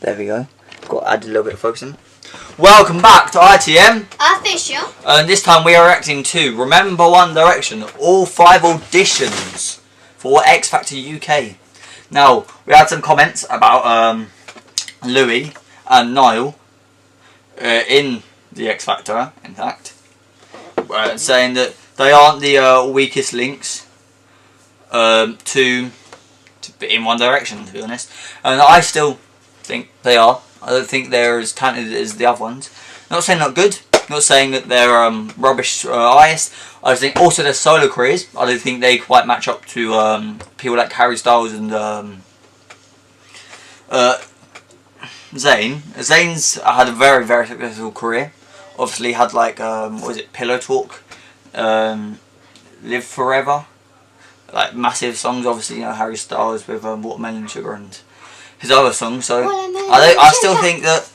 There we go. Got to add a little bit of focusing. Welcome back to ITM. Official. And this time we are reacting to Remember One Direction, all 5 auditions for X Factor UK. Now, we had some comments about Louis and Niall in the X Factor, in fact, saying that they aren't the weakest links to be in One Direction, to be honest. And I still think they are. I don't think they're as talented as the other ones. Not saying not good. Not saying that they're rubbish artists. I just think also their solo careers, I don't think they quite match up to people like Harry Styles and Zayn. Zayn's had a very, very successful career. Obviously had like, what was it, Pillow Talk, Live Forever. Like massive songs, obviously, you know, Harry Styles with Watermelon Sugar and his other songs. So I still think that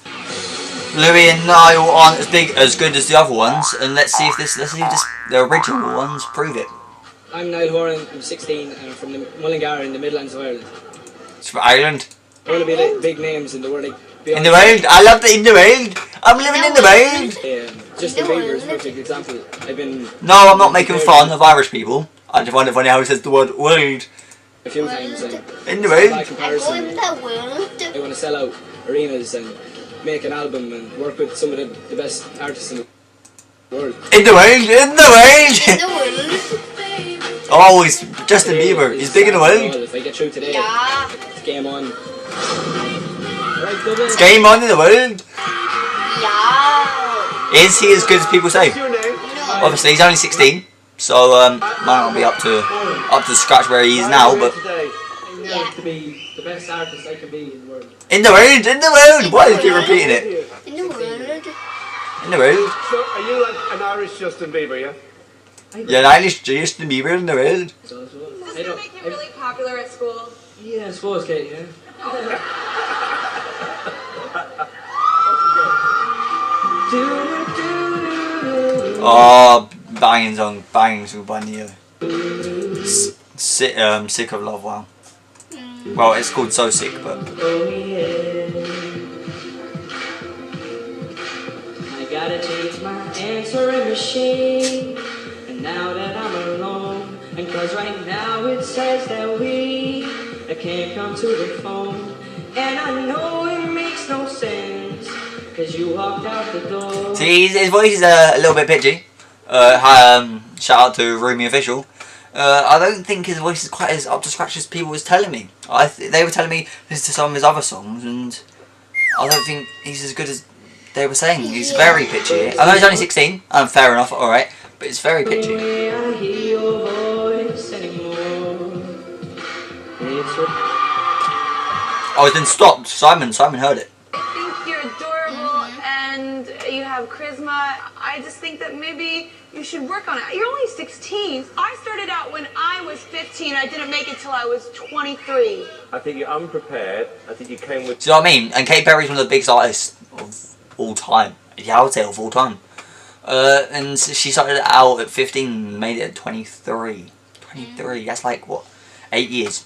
Louis and Niall aren't as good as the other ones, and let's see if the original ones prove it. I'm Niall Horan, I'm 16 and I'm from the Mullingar in the Midlands of Ireland. It's from Ireland. I want to be like big names in the world, like in the world. I love the in the world. I'm living in the world. Justin Bieber is a perfect example. No, I'm not making fun of Irish people. I just find it funny how he says the word world. A few times, in the world. By comparison, I want to sell out arenas and make an album and work with some of the best artists in the world. In the world, in the world. In the world. Oh, he's Justin Bieber. He's big in the world. If I get through today, it's game on. It's game on in the world. Yeah. Is he as good as people say? No. Obviously, he's only 16. So might not be up to scratch where he is now, but to be the best artist I can be in the world. In the world, in the world. Why do you keep repeating it? In the world. In the world. So are you like an Irish Justin Bieber, yeah? You're an Irish Justin Bieber in the world. Does it make you really popular at school? Yeah, I suppose, Kate. Yeah. Oh, banging song by Neo. Sick of Love, wow. Well, it's called So Sick, but... I gotta change my answering machine. And now that I'm alone, and cause right now it says that I can't come to the phone. And I know it makes no sense, cause you walked out the door. See, his voice is a little bit pitchy. Shout out to Roomy Official. I don't think his voice is quite as up to scratch as people was telling me. They were telling me listen to some of his other songs, and I don't think he's as good as they were saying. He's very pitchy. I know he's only 16. Fair enough, alright. But it's very pitchy. Oh, it's been stopped. Simon heard it. I think you're adorable and you have charisma. I just think that maybe you should work on it. You're only 16. I started out when I was 15. I didn't make it till I was 23. I think you're unprepared. I think you came with... Do you know what I mean? And Katy Perry's one of the biggest artists of all time. Yeah, I would say of all time. And she started out at 15, made it at 23. 23, that's like, what, 8 years?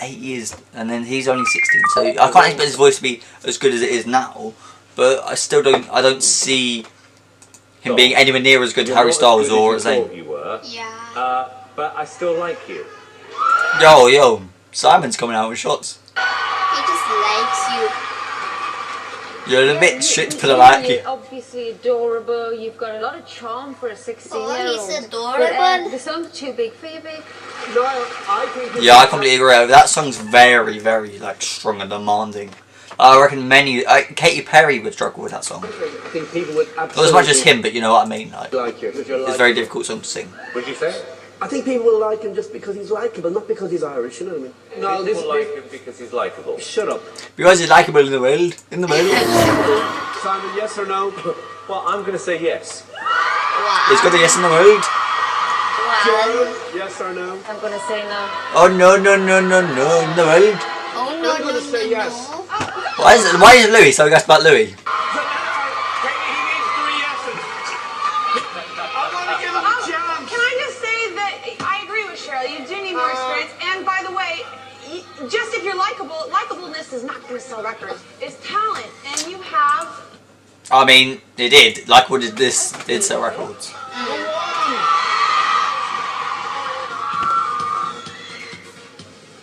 8 years, and then he's only 16, so I can't expect his voice to be as good as it is now, but I don't see him being anywhere near as good as Harry Styles or Zayn. You were. Yeah. But I still like you. Yo, Simon's coming out with shots. He just likes you. You're a bit strict for the like you. Obviously adorable. You've got a lot of charm for a 16-year-old. Oh, he's adorable. The song's too big for you, babe. No, I think... Yeah, I completely agree. That song's very, very like strong and demanding. I reckon Katy Perry would struggle with that song. I think people would absolutely... Not as much as him, but you know what I mean. Like you. It's a very difficult song to sing. Would you say? I think people will like him just because he's likeable, not because he's Irish, you know what I mean? No, people like him because he's likeable. Shut up. Because he's likeable in the world. In the world. Simon, yes or no? Well, I'm going to say yes. Wow. He's got a yes in the world. Wow. Yes or no? I'm gonna say no. Oh no, no, no, no, no, in the world. Oh no, I'm no, gonna say no, yes. no. Why is Louis so gassed about Louis? He needs 3 yeses. I want to give him a chance. Can I just say that I agree with Cheryl. You do need more experience. And by the way, just if you're likable, likableness is not going to sell records. It's talent, and you have. I mean, it did. Like, what did this? Did sell records?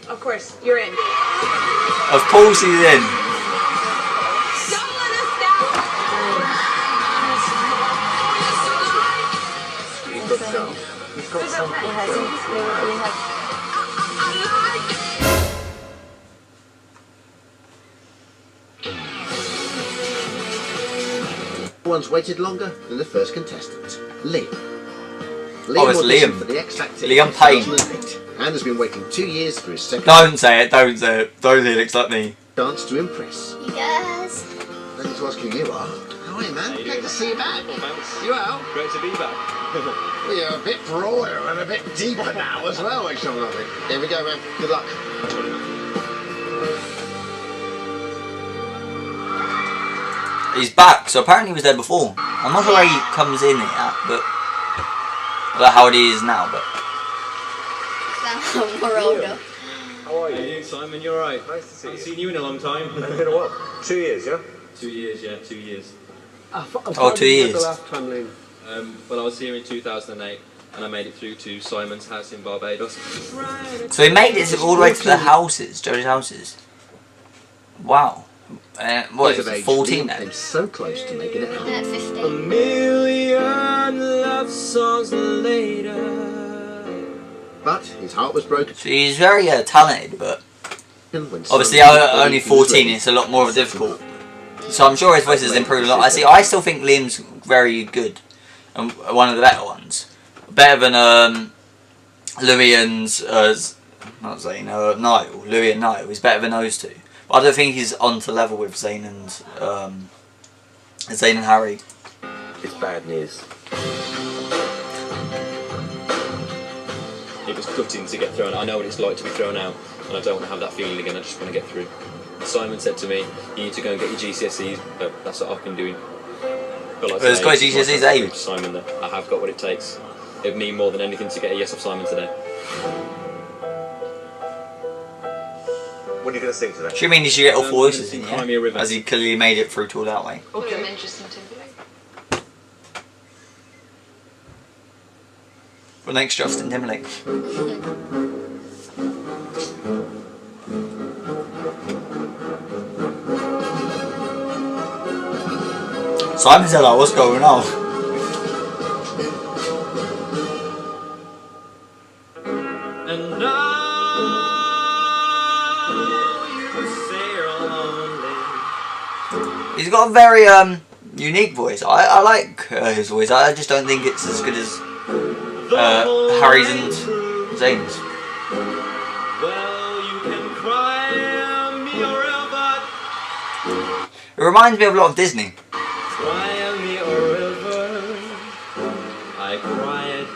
Of course, you're in. Of course he's in. Don't let us down. You've got something. One's waited longer than the first contestant, Liam. Oh, it's auditioned Liam. for the X Factor Liam in Payne. 2008 and has been waiting 2 years for his second Don't say it. Don't say it. Don't say it looks like me. chance to impress. Yes. Thanks to ask who you are. How are you, man? Great to see you back. You well? Great to be back. Well, you're a bit broader and a bit deeper now as well, which I'm loving. Here we go, man. Good luck. He's back. So apparently he was there before. I'm not sure where he comes in at, but I don't know how he is now. But Sound more older. How are you? Hey, Simon, you alright? Nice to see I you. haven't seen you in a long time. It's been a while. 2 years, yeah? 2 years, yeah, 2 years. Oh, 2 years. The last time, Liam. Well, I was here in 2008 and I made it through to Simon's house in Barbados. so he made it all the way to the houses, Joe's houses. Wow. What Years is of it? age, 14 Liam then? came so close to making it happen. 15. Million love songs later. But his heart was broken So he's very talented, but when obviously Simon told him only he was 14. ready. It's a lot more difficult. So I'm sure his voice has improved a lot. I still think Liam's very good and one of the better ones. Better than Louis and not Zayn, Niall. Louis and Niall. He's better than those two. But I don't think he's on to level with Zayn and Harry. It's bad news. It was gutting to get thrown out. I know what it's like to be thrown out and I don't want to have that feeling again. I just want to get through. Simon said to me, you need to go and get your GCSEs, but that's what I've been doing. But like Well, it's got his I say, GCSEs, I eh? proved to Simon that I have got what it takes. It would mean more than anything to get a yes of Simon today. What are you going to sing today? Should mean he should get all four voices in, Cry Me a River. As he clearly made it through to all that way. Okay. Interesting too. For next Justin Timberlake. Simon said, like, what's going on? And now you say you're lonely. He's got a very unique voice. I like his voice. I just don't think it's as good as Harry's and Zayn's. Well, you can cry me a river, It reminds me of a lot of Disney. cry me a river. I cried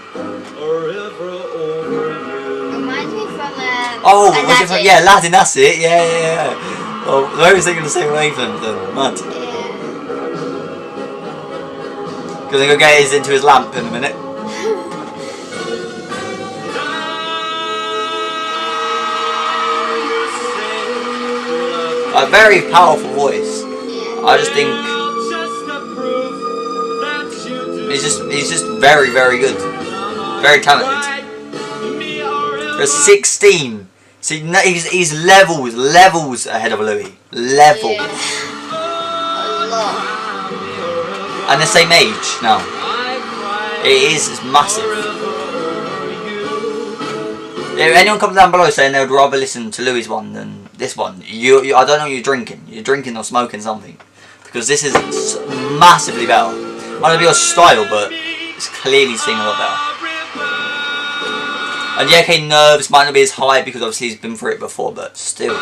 a river over you. Reminds me from Oh, Aladdin. was it from, yeah, Aladdin, that's it. Yeah. Well, I was thinking the same wavelength then. Mad. Yeah. Gonna go get his into his lamp in a minute. A very powerful voice. I just think he's just very, very good. Very talented. For 16. See, he's levels ahead of Louis. Levels. Yeah. A lot. And the same age now. It is massive. If anyone comes down below saying they would rather listen to Louis' one than this one, you I don't know what you're drinking. You're drinking or smoking something. Because this is massively better. Might not be your style, but it's clearly seen a lot better. And yeah, okay, nerves might not be as high because obviously he's been through it before, but still.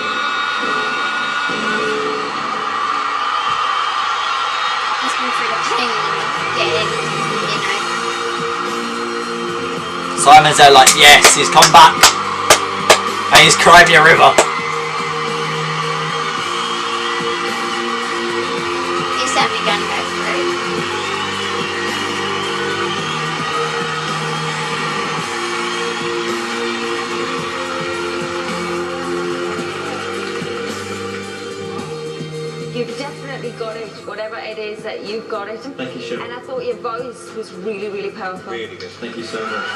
He's been through the pain of getting, Simon's there like, yes, he's come back. And he's cried me a river. He's definitely gonna go through. really got it, whatever it is that you've got it. Thank you, Cheryl. And I thought your voice was really, really powerful. Really good. Thank you so much.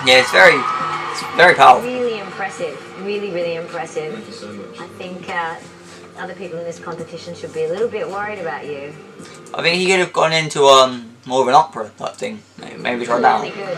Yeah, it's very powerful. Really impressive. Really, really impressive. Thank you so much. I think other people in this competition should be a little bit worried about you. I think he could have gone into more of an opera type thing. Maybe try that. Really good.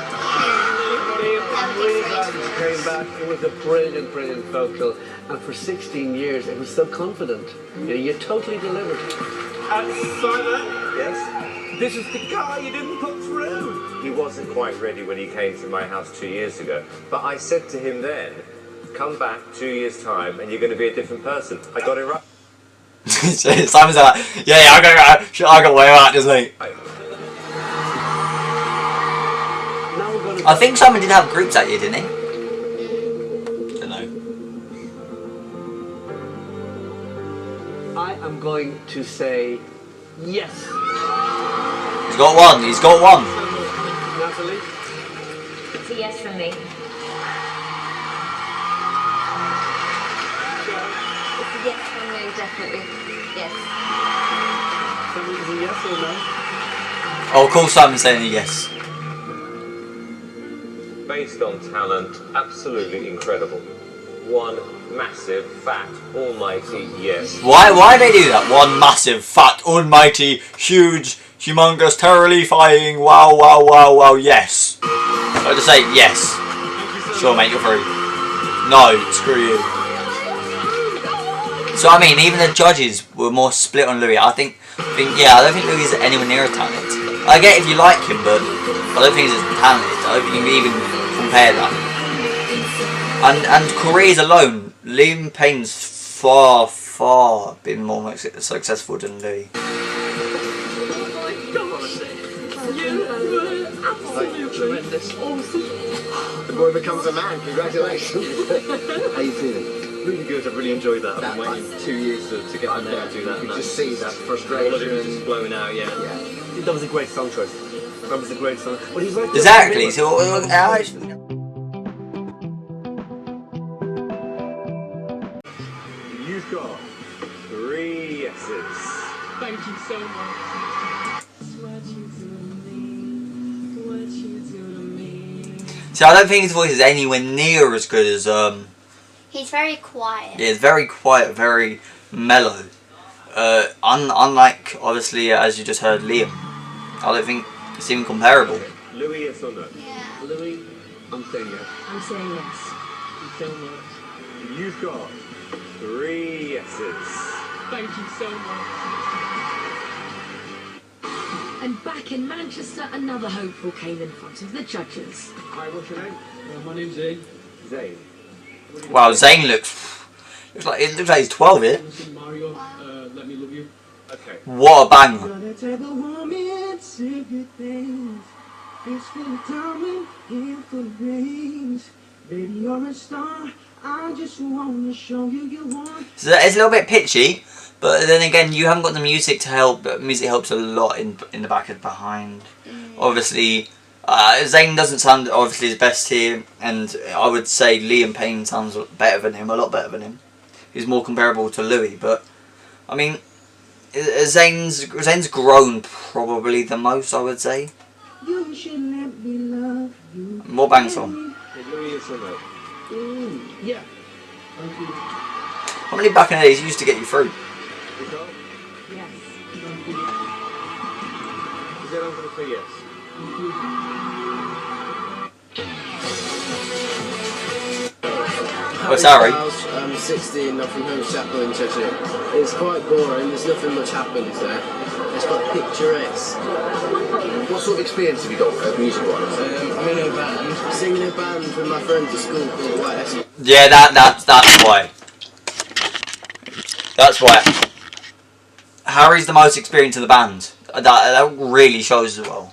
I'm really glad you came back. It was a brilliant, brilliant vocal. And for 16 years, it was so confident. You know, you totally delivered. And Simon, Yes? this is the guy you didn't put through. He wasn't quite ready when he came to my house 2 years ago. But I said to him then, come back 2 years' time and you're going to be a different person. I got it right. Simon's like, yeah, I got way out, doesn't he? Now we're going to... I think Simon did have groups that year, didn't he? Don't know. I am going to say yes. He's got one. He's got one. Natalie? It's a yes from me. It's a yes from me, definitely. Yes. Someone is a yes or no? Oh, of course Simon's saying a yes. Based on talent, absolutely incredible. One massive, fat, almighty yes. Why do they do that? One massive, fat, almighty, huge, humongous, terrifying, wow, yes. I just say yes. Sure, mate, you're free. No, screw you. So I mean, even the judges were more split on Louis. I don't think Louis is anywhere near as talented. I get if you like him, but I don't think he's as talented. I don't think you can even compare that. And careers alone, Liam Payne's far been more successful than Louis. Tremendous. The boy becomes a man. Congratulations. How you feeling? Really good. I've really enjoyed that. I've been waiting 2 years to get on there and do that. You and just see that all of it frustration. was just blowing out. Yeah. That was a great song choice. That was a great song. But he's like Exactly. So You've got 3 yeses. Thank you so much. see, I don't think his voice is anywhere near as good as He's very quiet. Yeah, it's very quiet, very mellow. Unlike, obviously, as you just heard, Liam. I don't think it's even comparable. Louis, yes or no? Yeah. Louis, I'm saying yes. I'm saying yes. So much. You've got 3 yeses. Thank you so much. And back in Manchester, another hopeful came in front of the judges. Hi, what's your name? My name's Zane. Zane. Wow, Zayn looks like he's 12 here. Listen, Mario, let me love you. Okay. What a banger! Gonna take a woman, say good things. It's full of diamond, here full of rings. Baby, you're a star. I just wanna show you you want. So it's a little bit pitchy, but then again, you haven't got the music to help. But music helps a lot in the back and behind. Obviously, Zayn doesn't sound obviously his best here, and I would say Liam Payne sounds better than him, a lot better than him. He's more comparable to Louis, but I mean, Zayn's grown probably the most, I would say. You should let me love you. More bang song. Hey, Louis, yes or no? Yeah. Thank you. How many back in the days used to get you through? Nicole? Yes. Thank you. Is that I'm going to say yes? Thank you. Oh, sorry. I'm 16, I'm from Holmes Chapel in Cheshire. It's quite boring, there's nothing much happens there. It's quite picturesque. What sort of experience have you got music-wise? I'm in a band, singing in a band with my friends at school called White Essex. Yeah, that's why. That's why. Harry's the most experienced in the band. That really shows as well.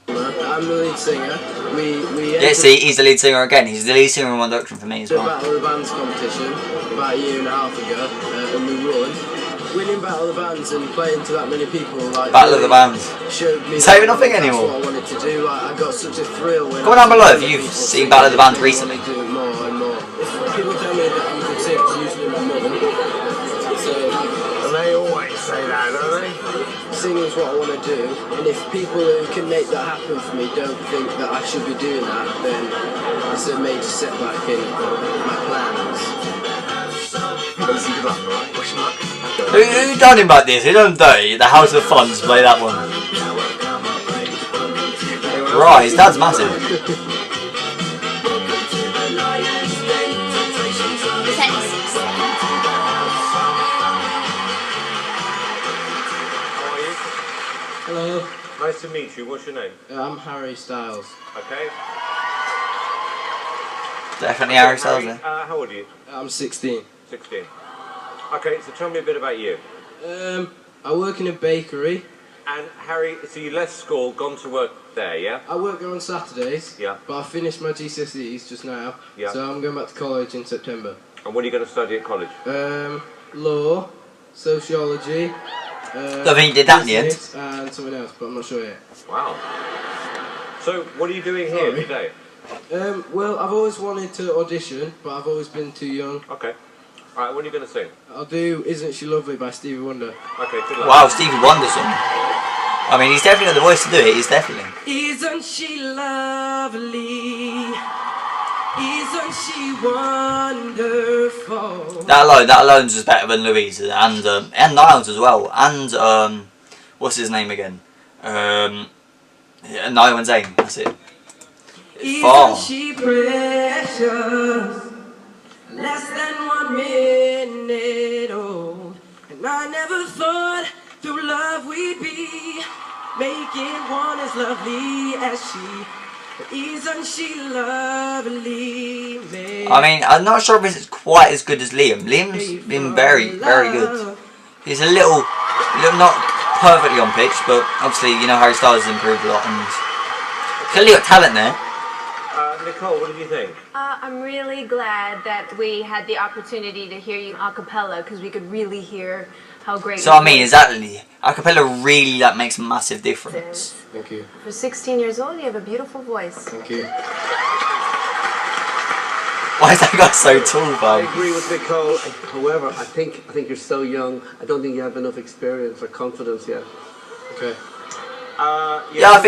I'm the lead singer. Yeah, see, he's the lead singer again. He's the lead singer in One Direction for me as well. Battle of the Bands competition about a year and a half ago, and we won. Winning Battle of the Bands and playing to that many people like Battle of the Bands. showed me Say that nothing that's anymore. what I wanted to do. Like, I got such a thrill when Comment down below if you've seen Battle of the Bands recently. Do it more and more. People tell me that I'm good singers, usually my mum. So And they always say that, don't they? singing's what I want to do, and if people who can make that happen for me don't think that I should be doing that, then it's a major setback in my plans. Listen, good luck, alright? Wish you luck. Who done him like this? Who done dirty? The House of Funds play that one. Right, his dad's massive. Hello. Nice to meet you. What's your name? I'm Harry Styles. Okay. Definitely Harry Styles there. How old are you? I'm 16. 16. Okay, so tell me a bit about you. I work in a bakery. And Harry, so you left school, gone to work there, yeah? I work there on Saturdays. Yeah. But I finished my GCSEs just now. Yeah. So I'm going back to college in September. And what are you going to study at college? Law, sociology. I think you did that in the end. And something else, but I'm not sure yet. Wow. So, what are you doing here today? Well, I've always wanted to audition, but I've always been too young. Okay. Alright, what are you going to sing? I'll do Isn't She Lovely by Stevie Wonder. Okay, good luck. Wow, Stevie Wonder song. I mean, he's definitely got the voice to do it. He's definitely. Isn't she lovely? Isn't she wonderful? That alone's just better than Louise and Niles as well, and what's his name again? Yeah, Niall and Zayn. That's it. It's far. Isn't she precious? Less than 1 minute old, and I never thought through love we'd be making one as lovely as she. Isn't she lovely? I mean, I'm not sure if it's quite as good as Liam. Liam's been very, very good. He's a little not perfectly on pitch, but obviously, you know, Harry Styles has improved a lot, and clearly got talent there. Nicole, what did you think? I'm really glad that we had the opportunity to hear you a cappella, because we could really hear how great. So I mean, exactly, a cappella really makes a massive difference. Thank you. For 16 years old, you have a beautiful voice. Thank you. Why is that guy so tall, I though? agree with Nicole. However, I think you're so young. I don't think you have enough experience or confidence yet. Okay. Yeah, I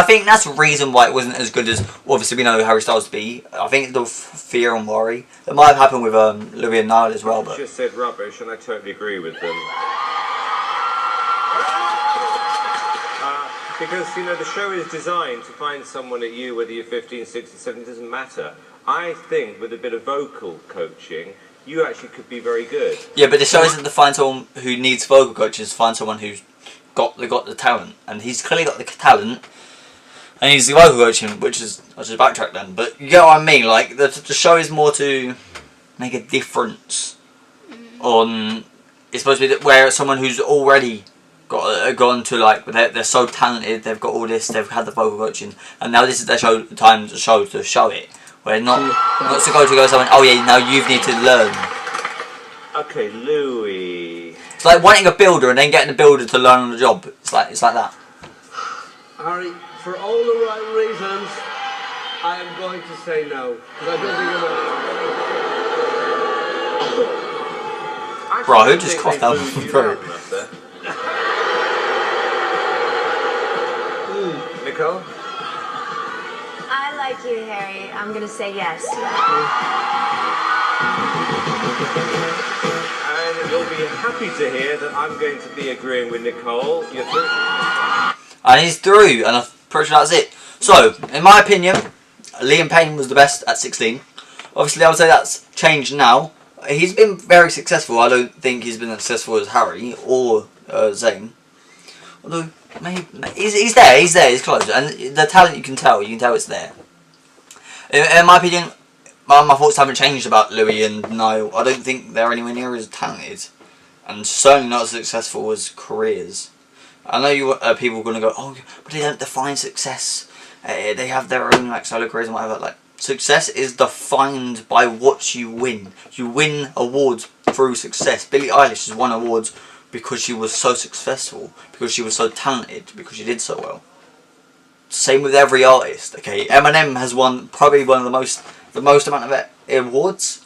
think that's the reason why it wasn't as good as obviously we know Harry Styles to be. I think the fear and worry that might have happened with Louis and Niall as well. But Just said rubbish, and I totally agree with them. Because, you know, the show is designed to find someone at you, whether you're 15, 16, 17, it doesn't matter. I think with a bit of vocal coaching, you actually could be very good. yeah, but the show isn't to find someone who needs vocal coaches. To find someone who's got the talent, and he's clearly got the talent, and he's the vocal coaching, which is I'll just backtrack then. But you get what I mean. Like the show is more to make a difference on. It's supposed to be where someone who's already gone to like they're so talented, they've got all this, they've had the vocal coaching, and now this is their time to show it. Where not to go someone. Oh yeah, now you need to learn. Okay, Louis. It's like wanting a builder and then getting the builder to learn on the job. It's like that. Harry, for all the right reasons, I am going to say no. Because I don't think Bro, who just coughed out the throat? Nicole? I like you, Harry. I'm going to say yes. And you'll be happy to hear that I'm going to be agreeing with Nicole. You're through. And he's through, and I'm pretty sure that's it. So, in my opinion, Liam Payne was the best at 16. Obviously, I would say that's changed now. He's been very successful. I don't think he's been as successful as Harry or Zayn. Although, maybe he's there, he's close. And the talent, you can tell it's there. In my opinion, my thoughts haven't changed about Louis and Niall. I don't think they're anywhere near as talented. And certainly not as successful as careers. I know people are going to go, oh, but they don't define success. They have their own like solo careers and whatever. Like success is defined by what you win. You win awards through success. Billie Eilish has won awards because she was so successful, because she was so talented, because she did so well. Same with every artist. Okay, Eminem has won probably one of the most amount of awards.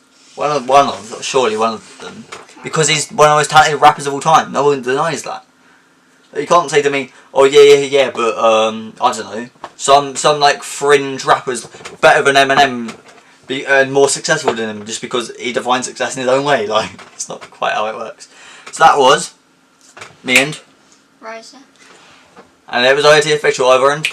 Surely one of them, because he's one of the most talented rappers of all time. No one denies that. You can't say to me, oh yeah, but I don't know, some like fringe rappers better than Eminem and more successful than him just because he defines success in his own way. Like, it's not quite how it works. So that was me and Rosa. it was OT Official over and